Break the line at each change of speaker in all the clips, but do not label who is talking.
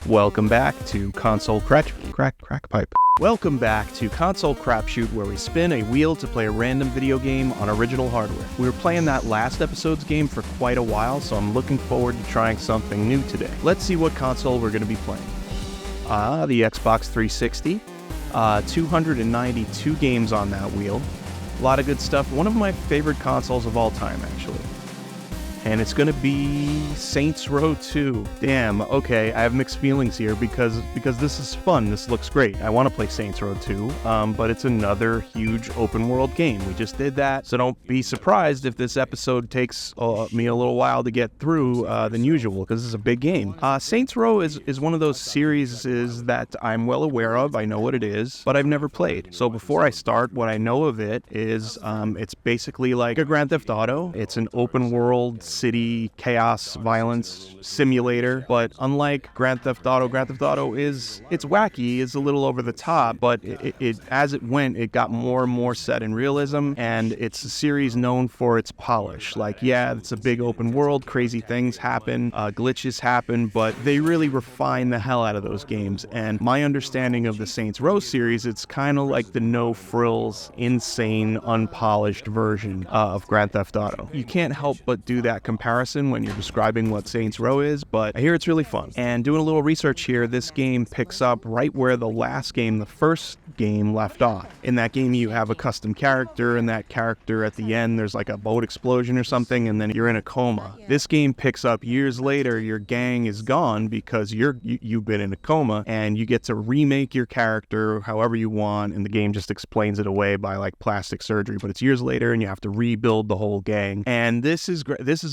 Welcome back to Console Crack Pipe. Welcome back to Console Crapshoot, where we spin a wheel to play a random video game on original hardware. We were playing that last episode's game for quite a while, so I'm looking forward to trying something new today. Let's see what console we're going to be playing. The Xbox 360. 292 games on that wheel. A lot of good stuff. One of my favorite consoles of all time, actually. And it's going to be Saints Row 2. Damn, okay, I have mixed feelings here because this is fun. This looks great. I want to play Saints Row 2, but it's another huge open world game. We just did that, so don't be surprised if this episode takes me a little while to get through than usual, because this is a big game. Saints Row is one of those series that I'm well aware of. I know what it is, but I've never played. So before I start, what I know of it is it's basically like a Grand Theft Auto. It's an open world city chaos violence simulator, but unlike Grand Theft Auto it's wacky, it's a little over the top, but it as it went, it got more and more set in realism, and it's a series known for its polish. Like, yeah, it's a big open world, crazy things happen, glitches happen, but they really refine the hell out of those games. And my understanding of the Saints Row series, it's kind of like the no-frills, insane, unpolished version of Grand Theft Auto. You can't help but do that comparison when you're describing what Saints Row is, but I hear it's really fun. And doing a little research here, this game picks up right where the first game left off. In that game, you have a custom character, and that character at the end, there's like a boat explosion or something, and then you're in a coma. This game picks up years later. Your gang is gone because you've been in a coma, and you get to remake your character however you want, and the game just explains it away by like plastic surgery, but it's years later, and you have to rebuild the whole gang. And this is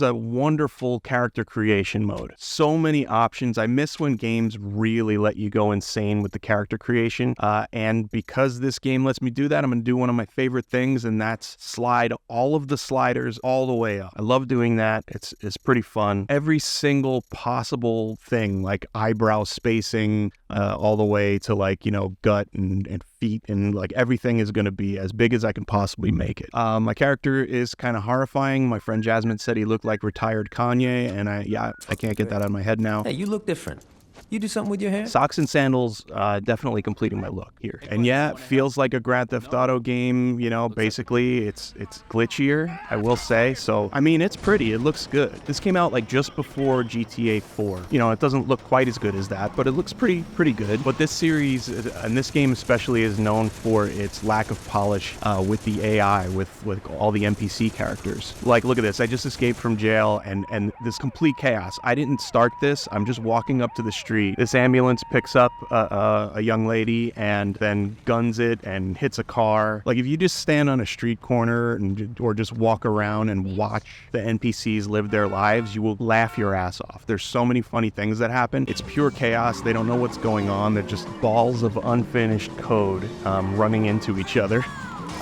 a wonderful character creation mode. So many options. I miss when games really let you go insane with the character creation. And because this game lets me do that, I'm going to do one of my favorite things, and that's slide all of the sliders all the way up. I love doing that. It's pretty fun. Every single possible thing, like eyebrow spacing, all the way to like, gut and feet, and like everything is going to be as big as I can possibly make it. My character is kind of horrifying. My friend Jasmine said he looked like retired Kanye, and I can't get that out of my head now.
Hey, you look different. You do something with your hair?
Socks and sandals, definitely completing my look here. And yeah, it feels like a Grand Theft Auto game, basically it's glitchier, I will say. So, I mean, it's pretty, it looks good. This came out like just before GTA 4. It doesn't look quite as good as that, but it looks pretty good. But this series, and this game especially, is known for its lack of polish with the AI, with all the NPC characters. Like, look at this, I just escaped from jail, and this complete chaos. I didn't start this, I'm just walking up to the street. This ambulance picks up a young lady and then guns it and hits a car. Like, if you just stand on a street corner or just walk around and watch the NPCs live their lives, you will laugh your ass off. There's so many funny things that happen. It's pure chaos. They don't know what's going on. They're just balls of unfinished code running into each other.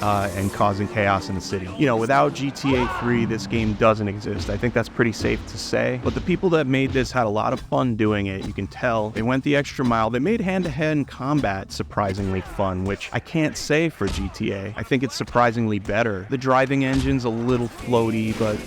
And causing chaos in the city. Without GTA 3, this game doesn't exist. I think that's pretty safe to say. But the people that made this had a lot of fun doing it. You can tell they went the extra mile. They made hand-to-hand combat surprisingly fun, which I can't say for GTA. I think it's surprisingly better. The driving engine's a little floaty, but,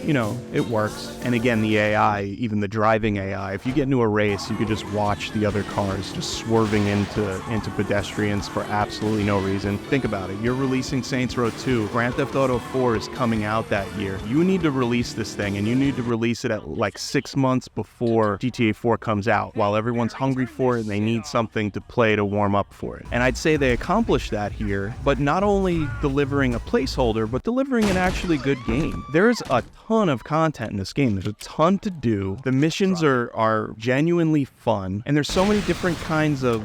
it works. And again, the AI, even the driving AI, if you get into a race, you could just watch the other cars just swerving into pedestrians for absolutely no reason. Think about it. You're releasing Saints Row 2, Grand Theft Auto 4 is coming out that year. You need to release this thing, and you need to release it at like 6 months before GTA 4 comes out, while everyone's hungry for it and they need something to play to warm up for it. And I'd say they accomplished that here, but not only delivering a placeholder, but delivering an actually good game. There's a ton of content in this game. There's a ton to do. The missions are genuinely fun, and there's so many different kinds of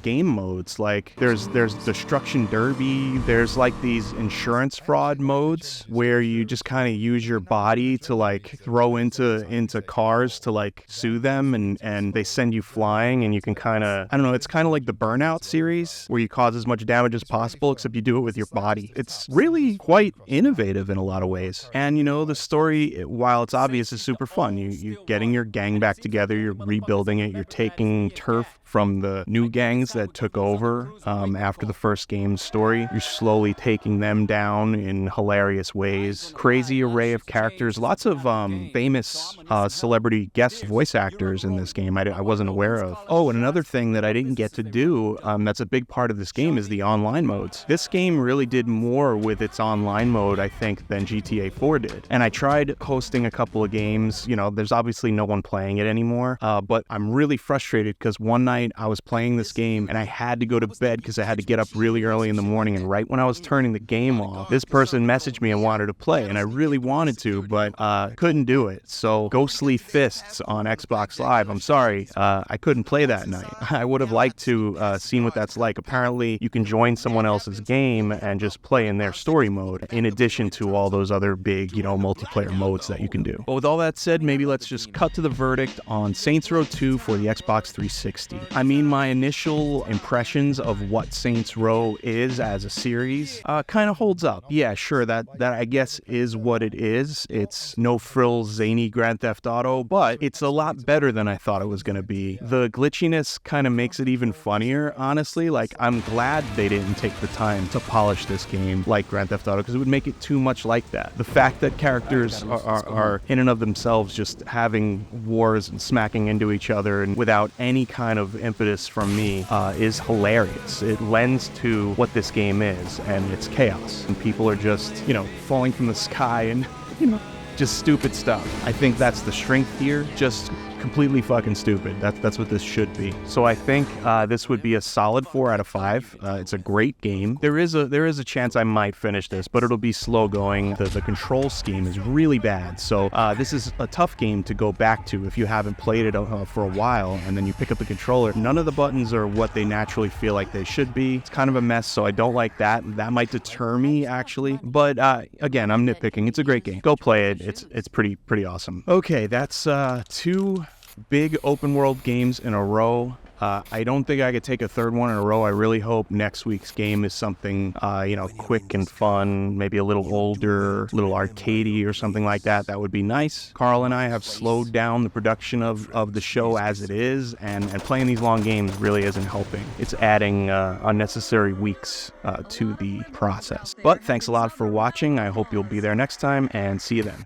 game modes. Like, there's Destruction Derby, there's like these insurance fraud modes where you just kind of use your body to like throw into cars to like sue them, and they send you flying, and you can kind of, I don't know, it's kind of like the Burnout series where you cause as much damage as possible, except you do it with your body. It's really quite innovative in a lot of ways. And the story, while it's obvious, is super fun. You're getting your gang back together, you're rebuilding it, you're taking turf from the new gangs that took over after the first game's story. You're slowly taking them down in hilarious ways. Crazy array of characters, lots of famous celebrity guest voice actors in this game I wasn't aware of. Oh, and another thing that I didn't get to do that's a big part of this game is the online modes. This game really did more with its online mode, I think, than GTA 4 did. And I tried hosting a couple of games. You know, there's obviously no one playing it anymore, but I'm really frustrated because one night I was playing this game and I had to go to bed because I had to get up really early in the morning, and right when I was turning the game off, this person messaged me and wanted to play, and I really wanted to, but couldn't do it. So Ghostly Fists on Xbox Live, I'm sorry, I couldn't play that night. I would have liked to seen what that's like. Apparently you can join someone else's game and just play in their story mode in addition to all those other big, you know, multiplayer modes that you can do. But with all that said, maybe let's just cut to the verdict on Saints Row 2 for the Xbox 360. I mean, my initial impressions of what Saints Row is as a series kind of holds up. Yeah, sure, that I guess is what it is. It's no frills, zany Grand Theft Auto, but it's a lot better than I thought it was going to be. The glitchiness kind of makes it even funnier, honestly. Like, I'm glad they didn't take the time to polish this game like Grand Theft Auto, because it would make it too much like that. The fact that characters are in and of themselves just having wars and smacking into each other and without any kind of impetus from me is hilarious. It lends to what this game is, and it's chaos. And people are just, you know, falling from the sky and, you know, just stupid stuff. I think that's the strength here. Just completely fucking stupid. That's what this should be. So I think this would be a solid 4 out of 5. It's a great game. There is a chance I might finish this, but it'll be slow going. The control scheme is really bad. So this is a tough game to go back to if you haven't played it for a while, and then you pick up the controller. None of the buttons are what they naturally feel like they should be. It's kind of a mess, so I don't like that. That might deter me, actually. But again, I'm nitpicking. It's a great game. Go play it. It's pretty awesome. Okay, that's 2 big open world games in a row. I don't think I could take a third one in a row. I really hope next week's game is something, you know, quick and fun, maybe a little older, a little arcadey or something like that. That would be nice. Carl and I have slowed down the production of the show as it is, and playing these long games really isn't helping. It's adding unnecessary weeks to the process. But thanks a lot for watching. I hope you'll be there next time, and see you then.